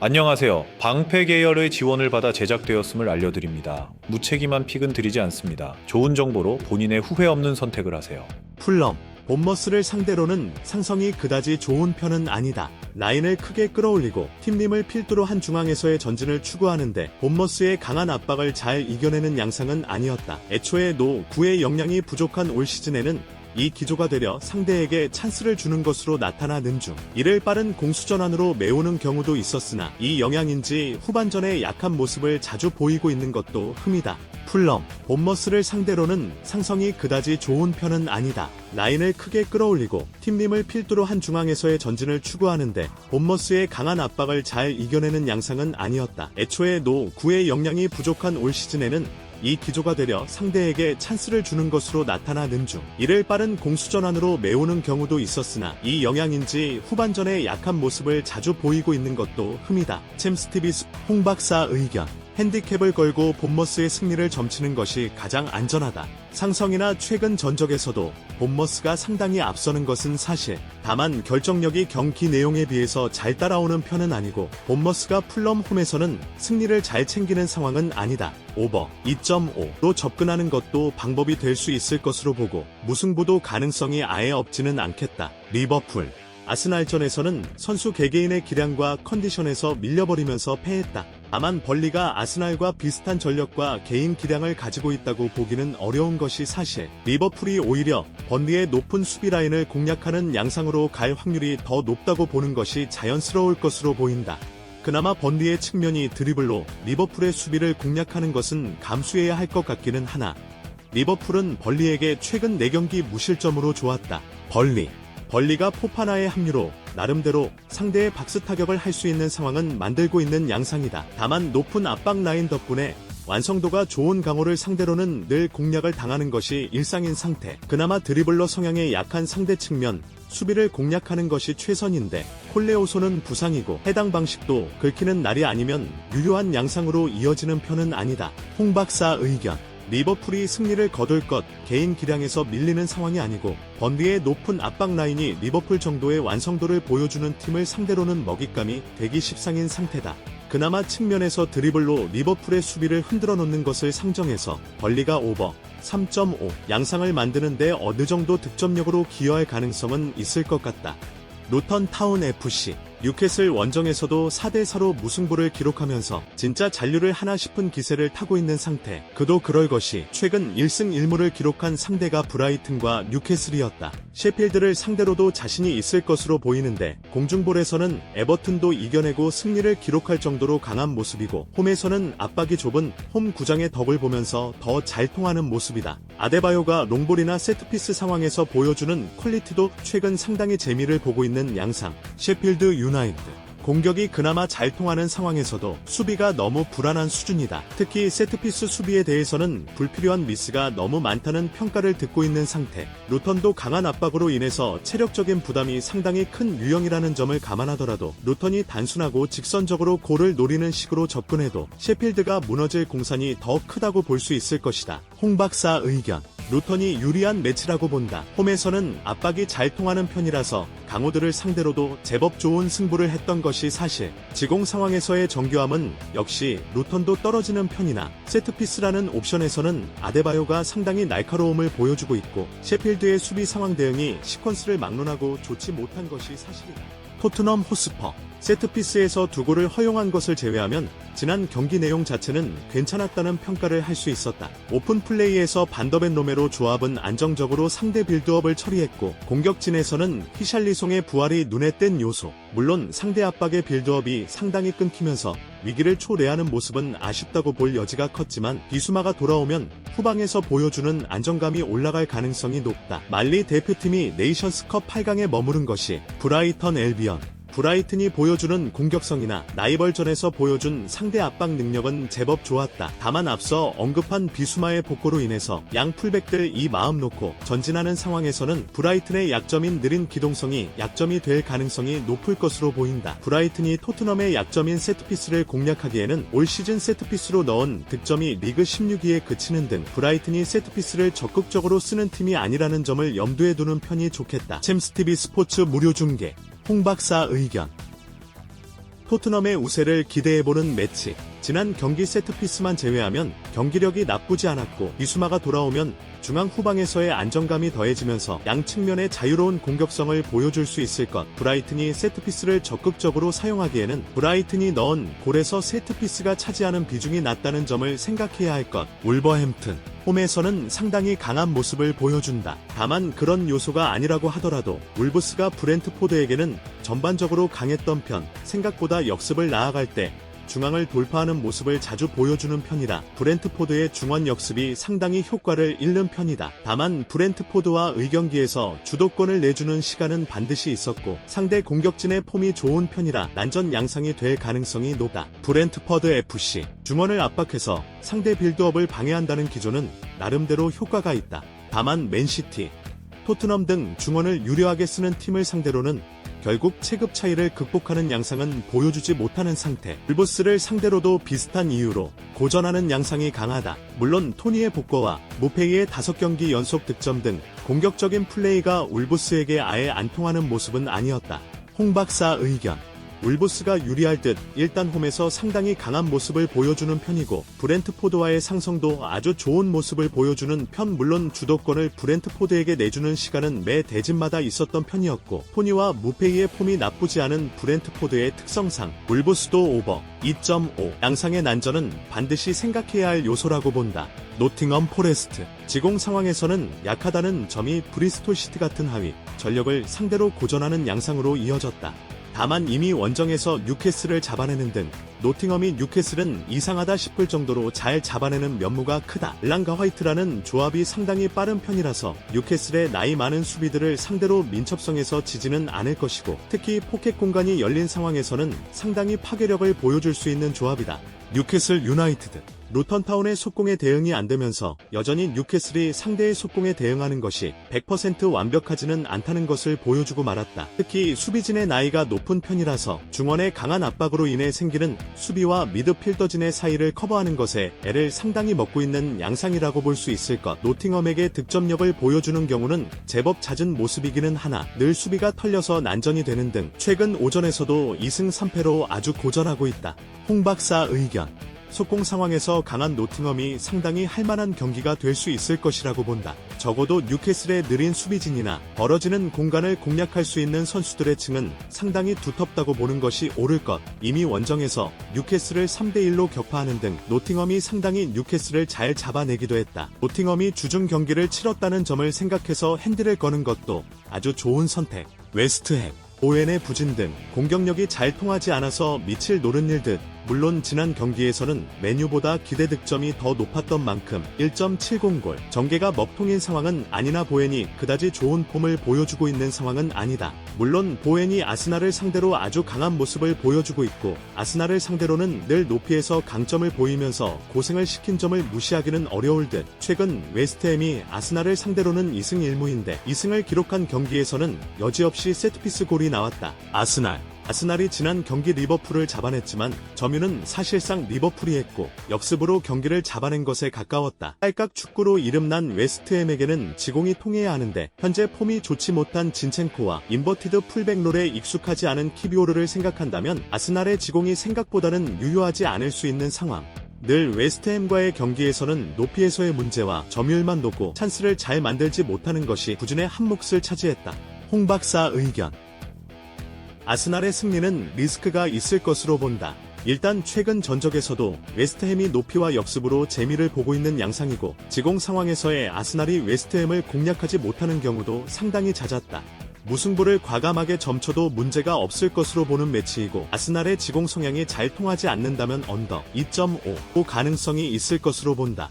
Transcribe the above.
안녕하세요. 방패 계열의 지원을 받아 제작되었음을 알려드립니다. 무책임한 픽은 드리지 않습니다. 좋은 정보로 본인의 후회 없는 선택을 하세요. 풀럼, 본머스를 상대로는 상성이 그다지 좋은 편은 아니다. 라인을 크게 끌어올리고 팀림을 필두로 한 중앙에서의 전진을 추구하는데 본머스의 강한 압박을 잘 이겨내는 양상은 아니었다. 애초에 노 9의 역량이 부족한 올 시즌에는 이 기조가 되려 상대에게 찬스를 주는 것으로 나타나는 중 이를 빠른 공수전환으로 메우는 경우도 있었으나 이 영향인지 후반전에 약한 모습을 자주 보이고 있는 것도 흠이다. 풀럼, 본머스를 상대로는 상성이 그다지 좋은 편은 아니다. 라인을 크게 끌어올리고 팀림을 필두로 한 중앙에서의 전진을 추구하는데 본머스의 강한 압박을 잘 이겨내는 양상은 아니었다. 애초에 노 9의 역량이 부족한 올 시즌에는 이 기조가 되려 상대에게 찬스를 주는 것으로 나타나는 중 이를 빠른 공수전환으로 메우는 경우도 있었으나 이 영향인지 후반전에 약한 모습을 자주 보이고 있는 것도 흠이다. 챔스티비스 홍박사 의견. 핸디캡을 걸고 본머스의 승리를 점치는 것이 가장 안전하다. 상성이나 최근 전적에서도 본머스가 상당히 앞서는 것은 사실. 다만 결정력이 경기 내용에 비해서 잘 따라오는 편은 아니고 본머스가 풀럼 홈에서는 승리를 잘 챙기는 상황은 아니다. 오버 2.5로 접근하는 것도 방법이 될 수 있을 것으로 보고 무승부도 가능성이 아예 없지는 않겠다. 리버풀 아스날전에서는 선수 개개인의 기량과 컨디션에서 밀려버리면서 패했다. 다만 벌리가 아스날과 비슷한 전력과 개인 기량을 가지고 있다고 보기는 어려운 것이 사실. 리버풀이 오히려 번리의 높은 수비 라인을 공략하는 양상으로 갈 확률이 더 높다고 보는 것이 자연스러울 것으로 보인다. 그나마 번리의 측면이 드리블로 리버풀의 수비를 공략하는 것은 감수해야 할 것 같기는 하나 리버풀은 벌리에게 최근 4경기 무실점으로 좋았다. 벌리가 포파나의 합류로 나름대로 상대의 박스 타격을 할 수 있는 상황은 만들고 있는 양상이다. 다만 높은 압박 라인 덕분에 완성도가 좋은 강호를 상대로는 늘 공략을 당하는 것이 일상인 상태. 그나마 드리블러 성향의 약한 상대 측면 수비를 공략하는 것이 최선인데 콜레오소는 부상이고 해당 방식도 긁히는 날이 아니면 유효한 양상으로 이어지는 편은 아니다. 홍박사 의견. 리버풀이 승리를 거둘 것, 개인 기량에서 밀리는 상황이 아니고 번리의 높은 압박 라인이 리버풀 정도의 완성도를 보여주는 팀을 상대로는 먹잇감이 되기 십상인 상태다. 그나마 측면에서 드리블로 리버풀의 수비를 흔들어 놓는 것을 상정해서 벌리가 오버 3.5 양상을 만드는데 어느 정도 득점력으로 기여할 가능성은 있을 것 같다. 루턴 타운 FC 뉴캐슬 원정에서도 4대4로 무승부를 기록하면서 진짜 잔류를 하나 싶은 기세를 타고 있는 상태. 그도 그럴 것이 최근 1승 1무를 기록한 상대가 브라이튼과 뉴캐슬이었다. 셰필드를 상대로도 자신이 있을 것으로 보이는데 공중볼에서는 에버튼도 이겨내고 승리를 기록할 정도로 강한 모습이고 홈에서는 압박이 좁은 홈 구장의 덕을 보면서 더 잘 통하는 모습이다. 아데바요가 롱볼이나 세트피스 상황에서 보여주는 퀄리티도 최근 상당히 재미를 보고 있는 양상. 셰필드 유나이티드 공격이 그나마 잘 통하는 상황에서도 수비가 너무 불안한 수준이다. 특히 세트피스 수비에 대해서는 불필요한 미스가 너무 많다는 평가를 듣고 있는 상태. 루턴도 강한 압박으로 인해서 체력적인 부담이 상당히 큰 유형이라는 점을 감안하더라도 루턴이 단순하고 직선적으로 골을 노리는 식으로 접근해도 셰필드가 무너질 공산이 더 크다고 볼 수 있을 것이다. 홍박사 의견. 루턴이 유리한 매치라고 본다. 홈에서는 압박이 잘 통하는 편이라서 강호들을 상대로도 제법 좋은 승부를 했던 것이 사실. 지공 상황에서의 정교함은 역시 루턴도 떨어지는 편이나 세트피스라는 옵션에서는 아데바요가 상당히 날카로움을 보여주고 있고 셰필드의 수비 상황 대응이 시퀀스를 막론하고 좋지 못한 것이 사실이다. 토트넘 호스퍼 세트피스에서 2골을 허용한 것을 제외하면 지난 경기 내용 자체는 괜찮았다는 평가를 할 수 있었다. 오픈 플레이에서 반더벤 로메로 조합은 안정적으로 상대 빌드업을 처리했고 공격진에서는 히샬리송의 부활이 눈에 띈 요소. 물론 상대 압박의 빌드업이 상당히 끊기면서 위기를 초래하는 모습은 아쉽다고 볼 여지가 컸지만 비수마가 돌아오면 후방에서 보여주는 안정감이 올라갈 가능성이 높다. 말리 대표팀이 네이션스컵 8강에 머무른 것이 브라이턴 엘비언 브라이튼이 보여주는 공격성이나 라이벌전에서 보여준 상대 압박 능력은 제법 좋았다. 다만 앞서 언급한 비수마의 복고로 인해서 양 풀백들 이 마음 놓고 전진하는 상황에서는 브라이튼의 약점인 느린 기동성이 약점이 될 가능성이 높을 것으로 보인다. 브라이튼이 토트넘의 약점인 세트피스를 공략하기에는 올 시즌 세트피스로 넣은 득점이 리그 16위에 그치는 등 브라이튼이 세트피스를 적극적으로 쓰는 팀이 아니라는 점을 염두에 두는 편이 좋겠다. 챔스티비 스포츠 무료 중계 홍박사 의견. 토트넘의 우세를 기대해보는 매치. 지난 경기 세트피스만 제외하면 경기력이 나쁘지 않았고 비수마가 돌아오면 중앙 후방에서의 안정감이 더해지면서 양 측면의 자유로운 공격성을 보여줄 수 있을 것. 브라이튼이 세트피스를 적극적으로 사용하기에는 브라이튼이 넣은 골에서 세트피스가 차지하는 비중이 낮다는 점을 생각해야 할 것. 울버햄튼 홈에서는 상당히 강한 모습을 보여준다. 다만 그런 요소가 아니라고 하더라도 울브스가 브렌트포드에게는 전반적으로 강했던 편, 생각보다 역습을 나아갈 때 중앙을 돌파하는 모습을 자주 보여주는 편이다. 브렌트포드의 중원 역습이 상당히 효과를 잃는 편이다. 다만 브렌트포드와 의경기에서 주도권을 내주는 시간은 반드시 있었고 상대 공격진의 폼이 좋은 편이라 난전 양상이 될 가능성이 높다. 브렌트퍼드 FC 중원을 압박해서 상대 빌드업을 방해한다는 기조는 나름대로 효과가 있다. 다만 맨시티, 토트넘 등 중원을 유리하게 쓰는 팀을 상대로는 결국 체급 차이를 극복하는 양상은 보여주지 못하는 상태. 울브스를 상대로도 비슷한 이유로 고전하는 양상이 강하다. 물론 토니의 복거와 무페이의 5경기 연속 득점 등 공격적인 플레이가 울브스에게 아예 안 통하는 모습은 아니었다. 홍 박사 의견. 울브스가 유리할 듯 일단 홈에서 상당히 강한 모습을 보여주는 편이고 브렌트포드와의 상성도 아주 좋은 모습을 보여주는 편. 물론 주도권을 브렌트포드에게 내주는 시간은 매 대진마다 있었던 편이었고 토니와 무페이의 폼이 나쁘지 않은 브렌트포드의 특성상 울브스도 오버 2.5 양상의 난전은 반드시 생각해야 할 요소라고 본다. 노팅엄 포레스트 지공 상황에서는 약하다는 점이 브리스톨 시티 같은 하위 전력을 상대로 고전하는 양상으로 이어졌다. 다만 이미 원정에서 뉴캐슬을 잡아내는 등 노팅엄이 뉴캐슬은 이상하다 싶을 정도로 잘 잡아내는 면모가 크다. 랑과 화이트라는 조합이 상당히 빠른 편이라서 뉴캐슬의 나이 많은 수비들을 상대로 민첩성에서 지지는 않을 것이고 특히 포켓 공간이 열린 상황에서는 상당히 파괴력을 보여줄 수 있는 조합이다. 뉴캐슬 유나이티드 루턴타운의 속공에 대응이 안되면서 여전히 뉴캐슬이 상대의 속공에 대응하는 것이 100% 완벽하지는 않다는 것을 보여주고 말았다. 특히 수비진의 나이가 높은 편이라서 중원의 강한 압박으로 인해 생기는 수비와 미드필더진의 사이를 커버하는 것에 애를 상당히 먹고 있는 양상이라고 볼 수 있을 것. 노팅엄에게 득점력을 보여주는 경우는 제법 잦은 모습이기는 하나 늘 수비가 털려서 난전이 되는 등 최근 오전에서도 2승 3패로 아주 고전하고 있다. 홍 박사 의견. 속공 상황에서 강한 노팅엄이 상당히 할만한 경기가 될 수 있을 것이라고 본다. 적어도 뉴캐슬의 느린 수비진이나 벌어지는 공간을 공략할 수 있는 선수들의 층은 상당히 두텁다고 보는 것이 옳을 것. 이미 원정에서 뉴캐슬을 3대1로 격파하는 등 노팅엄이 상당히 뉴캐슬을 잘 잡아내기도 했다. 노팅엄이 주중 경기를 치렀다는 점을 생각해서 핸들을 거는 것도 아주 좋은 선택. 웨스트햄 오웬의 부진 등 공격력이 잘 통하지 않아서 밑을 노른 일듯 물론 지난 경기에서는 메뉴보다 기대 득점이 더 높았던 만큼 1.70골 전개가 먹통인 상황은 아니나 보엔이 그다지 좋은 폼을 보여주고 있는 상황은 아니다. 물론 보엔이 아스날을 상대로 아주 강한 모습을 보여주고 있고 아스날을 상대로는 늘 높이에서 강점을 보이면서 고생을 시킨 점을 무시하기는 어려울 듯 최근 웨스트햄이 아스날을 상대로는 2승 1무인데 2승을 기록한 경기에서는 여지없이 세트피스 골이 나왔다. 아스날이 지난 경기 리버풀을 잡아냈지만 점유는 사실상 리버풀이 했고 역습으로 경기를 잡아낸 것에 가까웠다. 딸깍 축구로 이름난 웨스트햄에게는 지공이 통해야 하는데 현재 폼이 좋지 못한 진첸코와 인버티드 풀백롤에 익숙하지 않은 키비오르를 생각한다면 아스날의 지공이 생각보다는 유효하지 않을 수 있는 상황. 늘 웨스트햄과의 경기에서는 높이에서의 문제와 점유율만 높고 찬스를 잘 만들지 못하는 것이 부진의 한 몫을 차지했다. 홍 박사 의견. 아스날의 승리는 리스크가 있을 것으로 본다. 일단 최근 전적에서도 웨스트햄이 높이와 역습으로 재미를 보고 있는 양상이고 지공 상황에서의 아스날이 웨스트햄을 공략하지 못하는 경우도 상당히 잦았다. 무승부를 과감하게 점쳐도 문제가 없을 것으로 보는 매치이고 아스날의 지공 성향이 잘 통하지 않는다면 언더 2.5 가능성이 있을 것으로 본다.